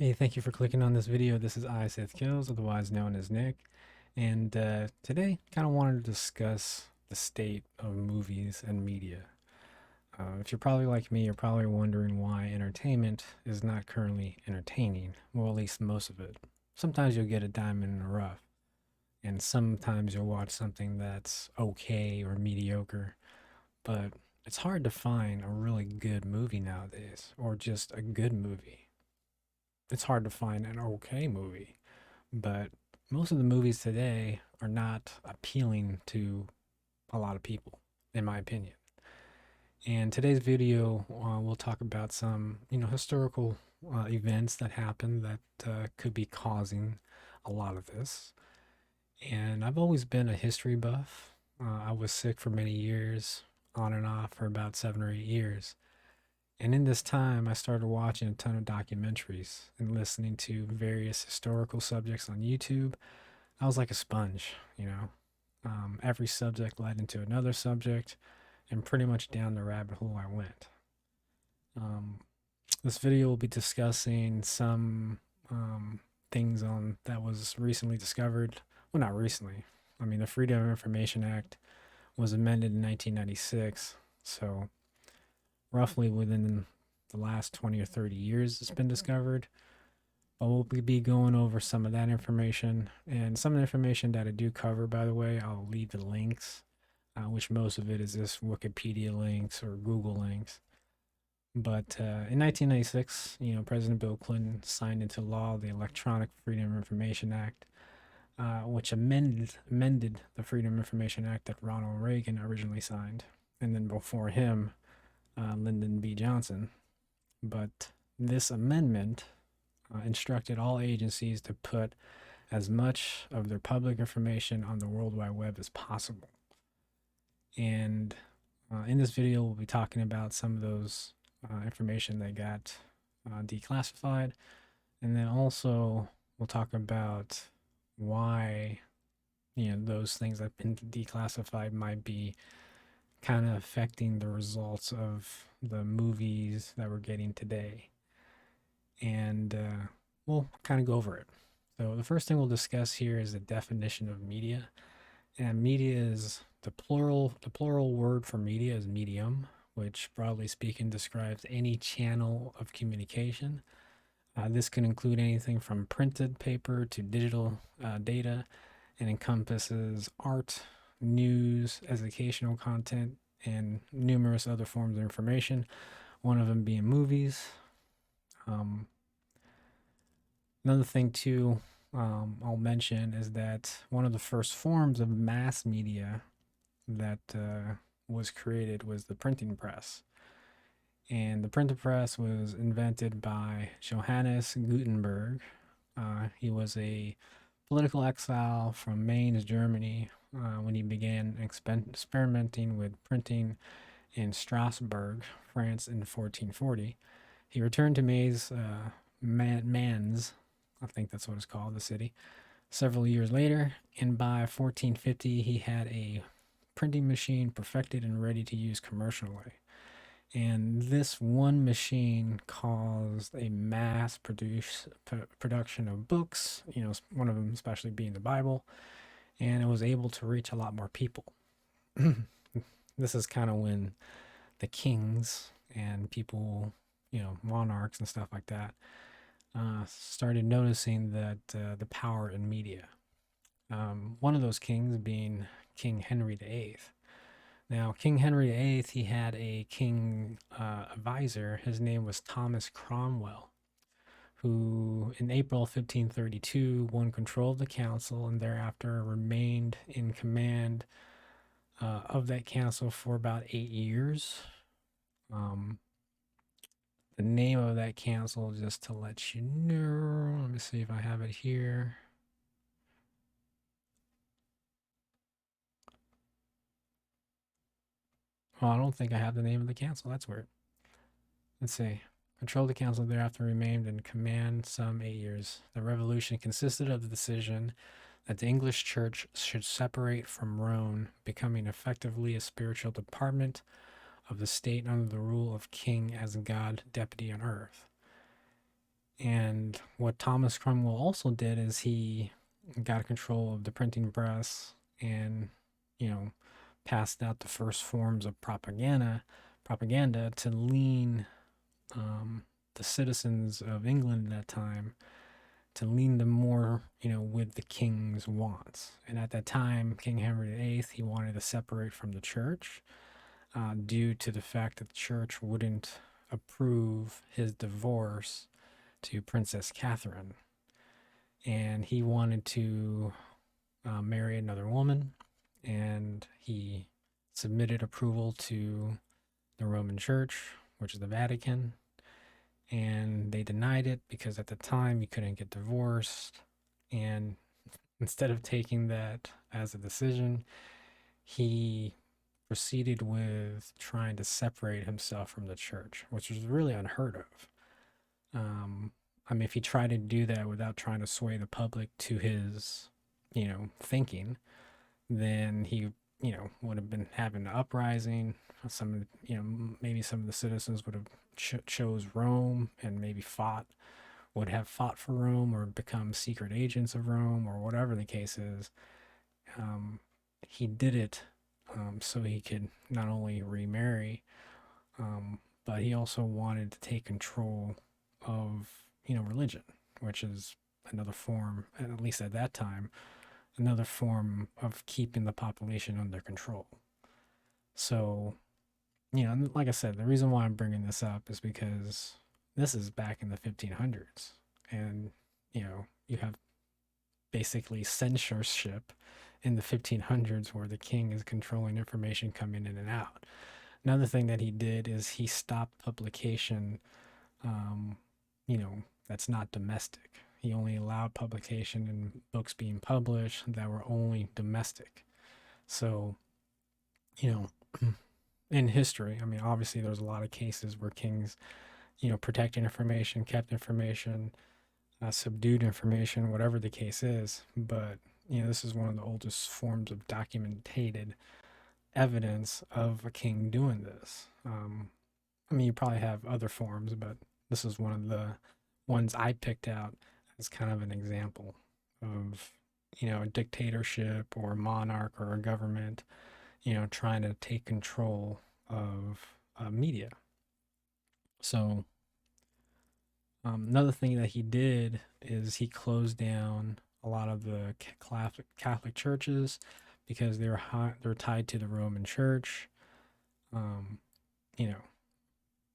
Hey, thank you for clicking on this video. This is I, Seth Kills, otherwise known as Nick. And today, kind of wanted to discuss the state of movies and media. If you're probably like me, you're probably wondering why entertainment is not currently entertaining. Well, at least most of it. Sometimes you'll get a diamond in the rough, and sometimes you'll watch something that's okay or mediocre. But it's hard to find a really good movie nowadays, or just a good movie. It's hard to find an okay movie, but most of the movies today are not appealing to a lot of people, in my opinion. And today's video, we'll talk about some, historical events that happened that could be causing a lot of this. And I've always been a history buff. I was sick for many years, on and off for about 7 or 8 years. And in this time, I started watching a ton of documentaries and listening to various historical subjects on YouTube. I was like a sponge. Every subject led into another subject, and pretty much down the rabbit hole I went. Um, this video will be discussing some things on that was recently discovered. Well, not recently. I mean, the Freedom of Information Act was amended in 1996, so roughly within the last 20 or 30 years it's been discovered. But we'll be going over some of that information and some of the information that I do cover, by the way. I'll leave the links, which most of it is just Wikipedia links or Google links. But in 1996, President Bill Clinton signed into law the Electronic Freedom of Information Act, which amended the Freedom of Information Act that Ronald Reagan originally signed, and then before him, Lyndon B. Johnson. But this amendment instructed all agencies to put as much of their public information on the World Wide Web as possible. And in this video, we'll be talking about some of those information that got declassified. And then also, we'll talk about why, those things that have been declassified might be kind of affecting the results of the movies that we're getting today. And we'll kind of go over it. So the first thing we'll discuss here is the definition of media. And media is the plural word for media is medium, which broadly speaking describes any channel of communication. This can include anything from printed paper to digital data and encompasses art, news, educational content, and numerous other forms of information, one of them being movies. Um, Another thing, too, I'll mention is that one of the first forms of mass media that was created was the printing press. And the printing press was invented by Johannes Gutenberg. He was a political exile from Mainz, Germany, when he began experimenting with printing in Strasbourg, France, in 1440. He returned to Mainz, I think that's what it's called, the city, several years later, and by 1450 he had a printing machine perfected and ready to use commercially. And this one machine caused a production of books, one of them especially being the Bible, and it was able to reach a lot more people. This is kind of when the kings and people, monarchs and stuff like that, started noticing that the power in media. One of those kings being King Henry VIII. Now, King Henry VIII, he had a king advisor. His name was Thomas Cromwell, who in April 1532 won control of the council and thereafter remained in command of that council for about 8 years. Um, the name of that council, just to let you know, let me see if I have it here. Oh, I don't think I have the name of the council. That's weird. Let's see. Controlled the council thereafter remained in command some 8 years. The revolution consisted of the decision that the English church should separate from Rome, becoming effectively a spiritual department of the state under the rule of king as God deputy on earth. And what Thomas Cromwell also did is he got control of the printing press and, you know, passed out the first forms of propaganda to lean um, the citizens of England at that time, to lean them more, with the king's wants. And at that time, King Henry VIII, he wanted to separate from the church due to the fact that the church wouldn't approve his divorce to Princess Catherine. And he wanted to marry another woman, and he submitted approval to the Roman Church, which is the Vatican, and they denied it because at the time you couldn't get divorced. And instead of taking that as a decision, he proceeded with trying to separate himself from the church, which was really unheard of. I mean, if he tried to do that without trying to sway the public to his, thinking, then he, would have been having an uprising. Some, maybe some of the citizens would have chose Rome and maybe would have fought for Rome or become secret agents of Rome or whatever the case is. He did it so he could not only remarry, but he also wanted to take control of, religion, which is another form, at least at that time, another form of keeping the population under control. So, like I said, the reason why I'm bringing this up is because this is back in the 1500s. And, you have basically censorship in the 1500s where the king is controlling information coming in and out. Another thing that he did is he stopped publication, that's not domestic. He only allowed publication in books being published that were only domestic. So, you know, in history, I mean, obviously there's a lot of cases where kings, protected information, kept information, subdued information, whatever the case is. But, this is one of the oldest forms of documented evidence of a king doing this. I mean, you probably have other forms, but this is one of the ones I picked out as kind of an example of, a dictatorship or a monarch or a government, trying to take control of media. So, another thing that he did is he closed down a lot of the Catholic churches because they're tied to the Roman Church. Um, you know,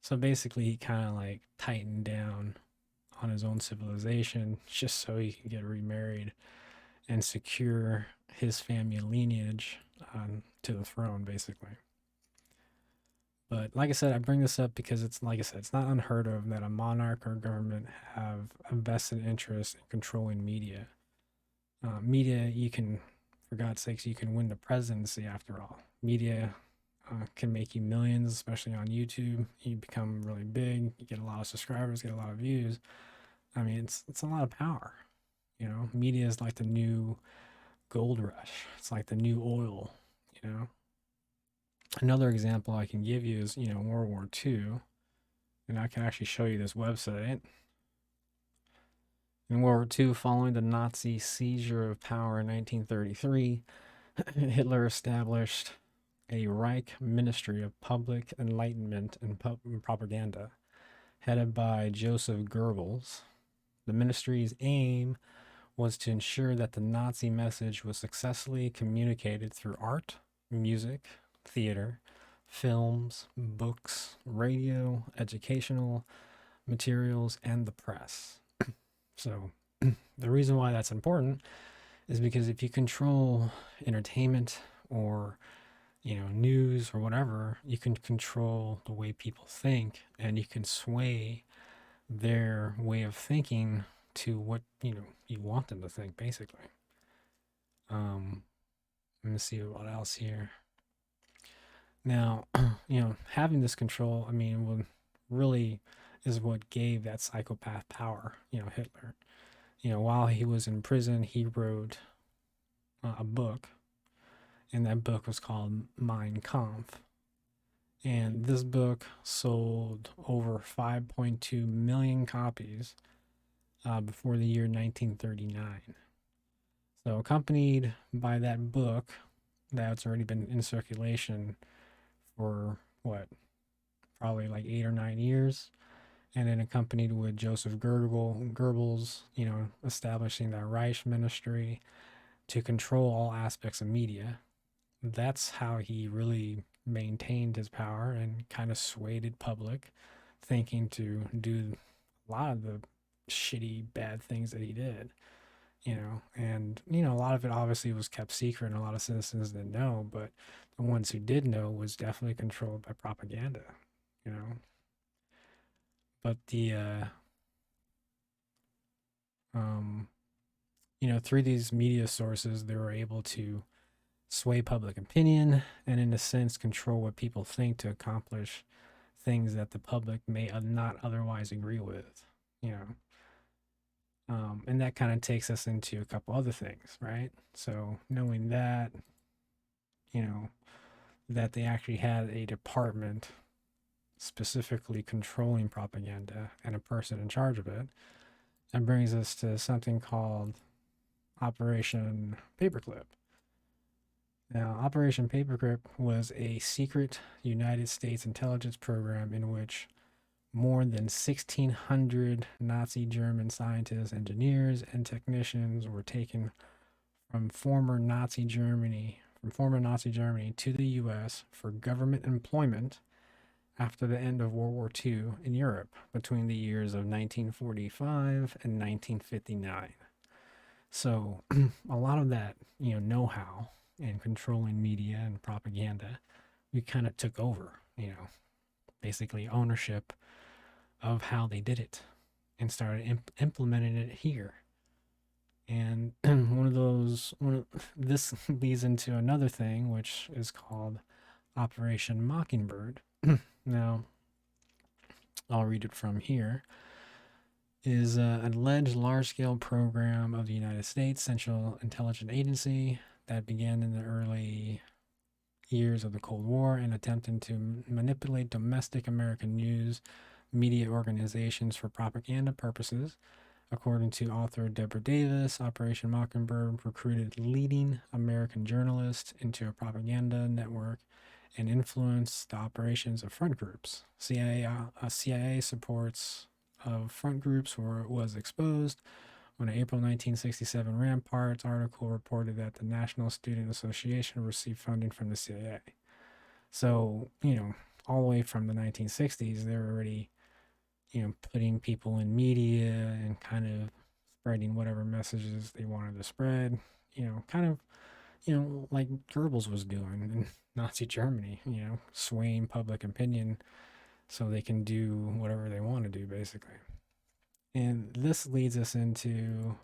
so basically he kind of like tightened down on his own civilization just so he can get remarried and secure his family lineage to the throne, basically. But like I said, I bring this up because it's like I said, it's not unheard of that a monarch or government have a vested interest in controlling media. Media, you can, for God's sakes, you can win the presidency after all. Media can make you millions, especially on YouTube. You become really big, you get a lot of subscribers, get a lot of views. I mean, it's a lot of power. Media is like the new gold rush. It's like the new oil. Another example I can give you is World War II, and I can actually show you this website. In World War II, following the Nazi seizure of power in 1933, Hitler established a Reich Ministry of Public Enlightenment and Propaganda, headed by Joseph Goebbels. The ministry's aim was to ensure that the Nazi message was successfully communicated through art, music, theater, films, books, radio, educational materials, and the press. So, the reason why that's important is because if you control entertainment or news or whatever, you can control the way people think and you can sway their way of thinking to what you want them to think, basically. Let me see what else here. Now, having this control, I mean, really is what gave that psychopath power, Hitler. While he was in prison, he wrote a book, and that book was called Mein Kampf. And this book sold over 5.2 million copies before the year 1939. So, accompanied by that book that's already been in circulation for what, probably like 8 or 9 years, and then accompanied with Joseph Goebbels, establishing the Reich Ministry to control all aspects of media. That's how he really maintained his power and kind of swayed public thinking to do a lot of the shitty, bad things that he did. And a lot of it obviously was kept secret and a lot of citizens didn't know, but the ones who did know was definitely controlled by propaganda, you know. But um, through these media sources, they were able to sway public opinion and, in a sense, control what people think to accomplish things that the public may not otherwise agree with, you know. And that kind of takes us into a couple other things, right? So knowing that, you know, that they actually had a department specifically controlling propaganda and a person in charge of it, that brings us to something called Operation Paperclip. Now, Operation Paperclip was a secret United States intelligence program in which more than 1,600 Nazi German scientists, engineers, and technicians were taken from former Nazi Germany to the US for government employment after the end of World War II in Europe between the years of 1945 and 1959. So a lot of that, know-how and controlling media and propaganda, we kind of took over, basically ownership of how they did it and started implementing it here. And this leads into another thing, which is called Operation Mockingbird. Now, I'll read it from here. Is an alleged large-scale program of the United States Central Intelligence Agency that began in the early years of the Cold War and attempting to manipulate domestic American news media organizations for propaganda purposes. According to author Deborah Davis, Operation Mockingbird recruited leading American journalists into a propaganda network and influenced the operations of front groups. CIA supports of front groups was exposed when an April 1967 Ramparts article reported that the National Student Association received funding from the CIA. So, all the way from the 1960s, they were already, putting people in media and kind of spreading whatever messages they wanted to spread, kind of, like Goebbels was doing in Nazi Germany, swaying public opinion so they can do whatever they want to do, basically. And this leads us into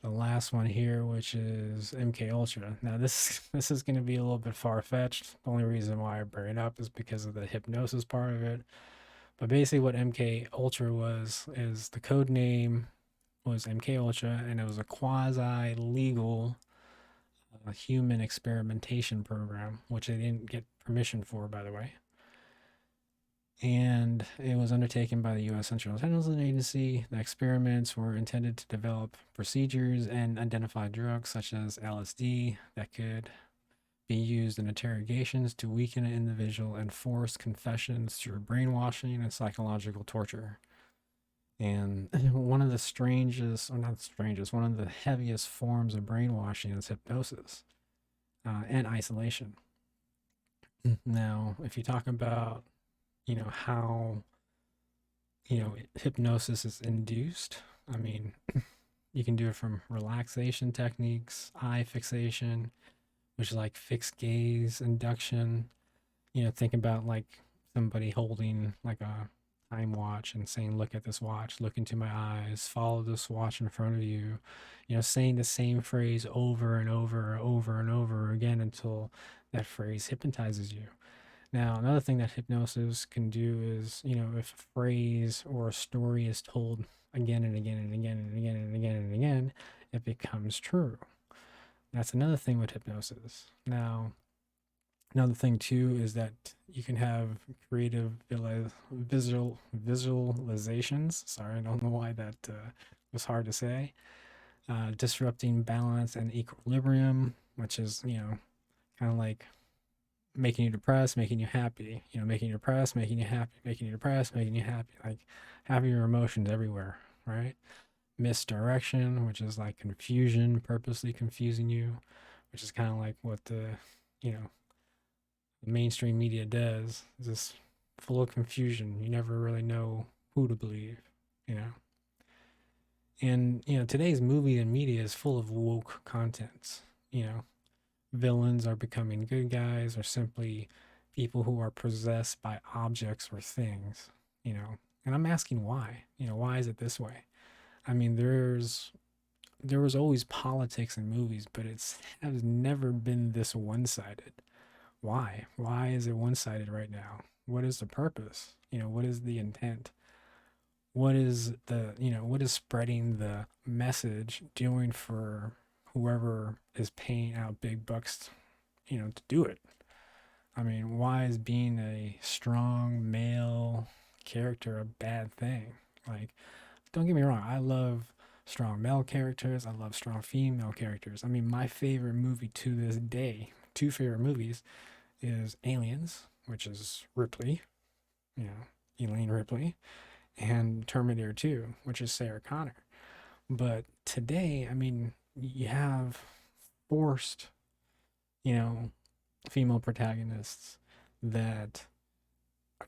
the last one here, which is MK Ultra. Now, this is going to be a little bit far fetched. The only reason why I bring it up is because of the hypnosis part of it. But basically, what MK Ultra is the code name was MK Ultra, and it was a quasi legal human experimentation program, which they didn't get permission for, by the way. And it was undertaken by the U.S. Central Intelligence Agency. The experiments were intended to develop procedures and identify drugs such as LSD that could be used in interrogations to weaken an individual and force confessions through brainwashing and psychological torture. And one of the strangest, or not the strangest, one of the heaviest forms of brainwashing is hypnosis and isolation. Now, if you talk about how hypnosis is induced, I mean, you can do it from relaxation techniques, eye fixation, which is like fixed gaze induction. Think about like somebody holding like a time watch and saying, look at this watch, look into my eyes, follow this watch in front of you, saying the same phrase over and over again until that phrase hypnotizes you. Now, another thing that hypnosis can do is, if a phrase or a story is told again and again and again and again and again and again, it becomes true. That's another thing with hypnosis. Now, Another thing too is that you can have creative visualizations. Sorry, I don't know why that was hard to say. Disrupting balance and equilibrium, which is, kind of like making you depressed, making you happy, making you depressed, making you happy, making you depressed, making you happy, like having your emotions everywhere, right? Misdirection, which is like confusion, purposely confusing you, which is kind of like what you know, the mainstream media does. Is just full of confusion. You never really know who to believe, you know. And today's movie and media is full of woke contents. You know, villains are becoming good guys, or simply people who are possessed by objects or things. You know, and I'm asking why. Why is it this way? I mean, there was always politics in movies, but it's has never been this one-sided. Why? Why is it one-sided right now? What is the purpose? What is the intent? What is what is spreading the message doing for whoever is paying out big bucks, to do it? I mean, why is being a strong male character a bad thing? Like, don't get me wrong, I love strong male characters, I love strong female characters. I mean, my favorite movie to this day, two favorite movies, is Aliens, which is Ripley, you know, Elaine Ripley, and Terminator 2, which is Sarah Connor. But today, I mean, you have forced, you know, female protagonists that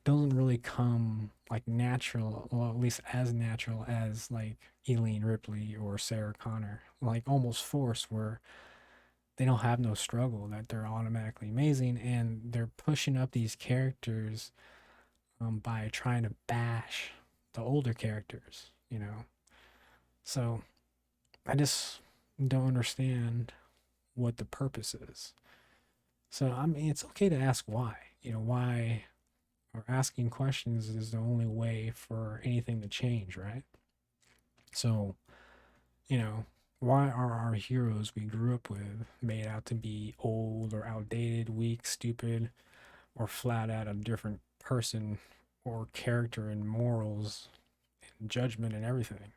doesn't really come like natural, well, at least as natural as like Elaine Ripley or Sarah Connor, like almost forced, where they don't have no struggle, that they're automatically amazing, and they're pushing up these characters by trying to bash the older characters, So I just don't understand what the purpose is. So I mean, it's okay to ask why. Why, or asking questions is the only way for anything to change, right? So, you know, why are our heroes we grew up with made out to be old or outdated, weak, stupid, or flat out a different person or character and morals and judgment and everything?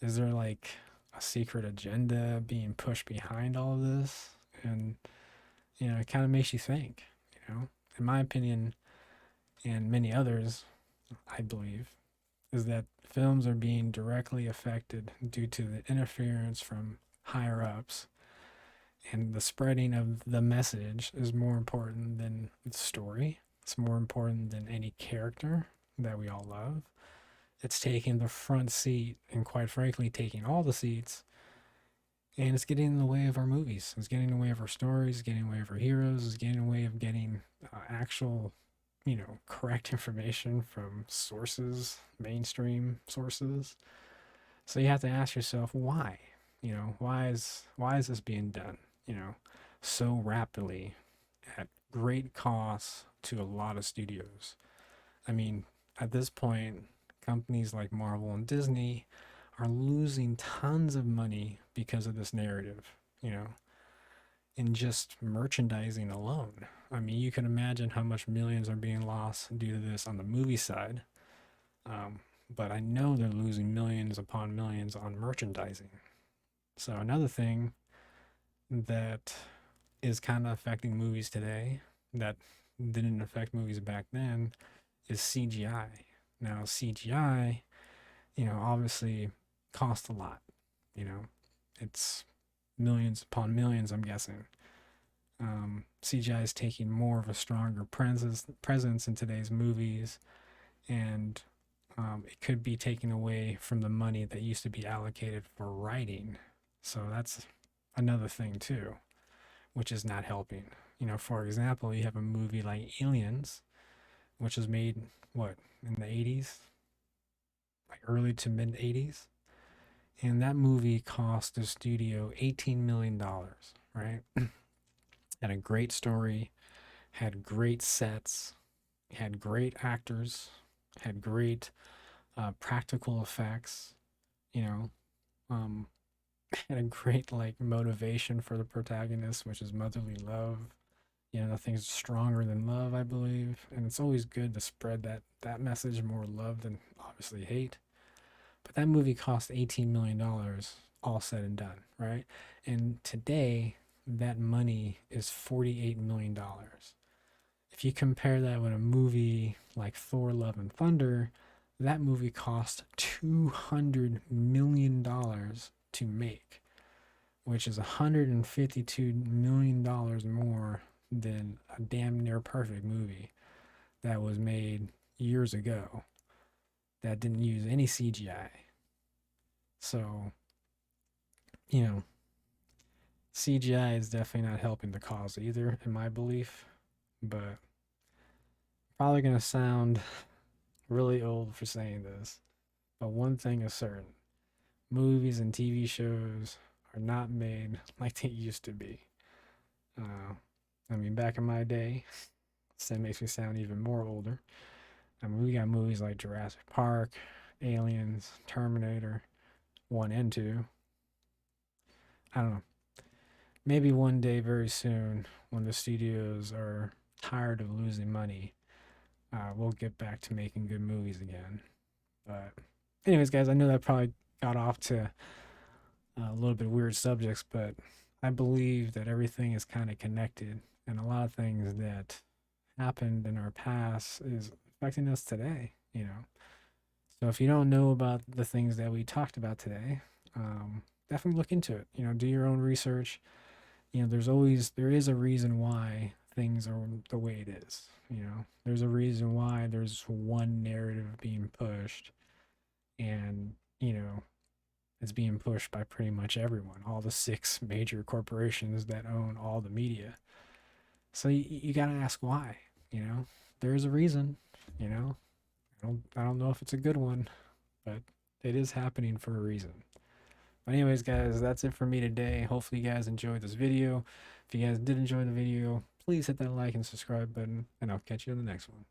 Is there like a secret agenda being pushed behind all of this? And, it kind of makes you think, In my opinion, and many others, I believe, is that films are being directly affected due to the interference from higher ups, and the spreading of the message is more important than the story. It's more important than any character that we all love. It's taking the front seat, and quite frankly, taking all the seats, and it's getting in the way of our movies. It's getting in the way of our stories, it's getting in the way of our heroes, it's getting in the way of getting actual, correct information from sources, mainstream sources. So you have to ask yourself why. Why is this being done? So rapidly, at great cost to a lot of studios. I mean, at this point, companies like Marvel and Disney are losing tons of money because of this narrative, in just merchandising alone. I mean, you can imagine how much millions are being lost due to this on the movie side. Um, but I know they're losing millions upon millions on merchandising. So another thing that is kind of affecting movies today that didn't affect movies back then is CGI. Now, CGI, obviously cost a lot. You know, it's millions upon millions, I'm guessing. CGI is taking more of a stronger presence in today's movies, and it could be taken away from the money that used to be allocated for writing. So that's another thing too, which is not helping. For example, you have a movie like Aliens, which was made what, in the 80s, like early to mid 80s, and that movie cost the studio $18 million, right? Had a great story, had great sets, had great actors, had great practical effects, you know, um, had a great like motivation for the protagonist, which is motherly love, Nothing's stronger than love, I believe, and it's always good to spread that message, more love than obviously hate. But that movie cost $18 million, all said and done, right? And today, that money is $48 million. If you compare that with a movie like Thor: Love and Thunder, that movie cost $200 million to make, which is $152 million more than a damn near perfect movie that was made years ago that didn't use any CGI. So, you know, CGI is definitely not helping the cause either, in my belief. But probably gonna sound really old for saying this, but one thing is certain: movies and TV shows are not made like they used to be. Uh, I mean, back in my day, that makes me sound even more older. I mean, we got movies like Jurassic Park, Aliens, Terminator 1 and 2. I don't know. Maybe one day very soon, when the studios are tired of losing money, we'll get back to making good movies again. But, anyways, guys, I know that probably got off to a little bit weird subjects, but I believe that everything is kind of connected, and a lot of things that happened in our past is affecting us today. So if you don't know about the things that we talked about today, definitely look into it. Do your own research. There is a reason why things are the way it is. There's a reason why there's one narrative being pushed, and it's being pushed by pretty much everyone, all the six major corporations that own all the media. So you got to ask why. There is a reason. I don't know if it's a good one, but it is happening for a reason. But anyways, guys, that's it for me today. Hopefully you guys enjoyed this video. If you guys did enjoy the video, please hit that like and subscribe button, and I'll catch you on the next one.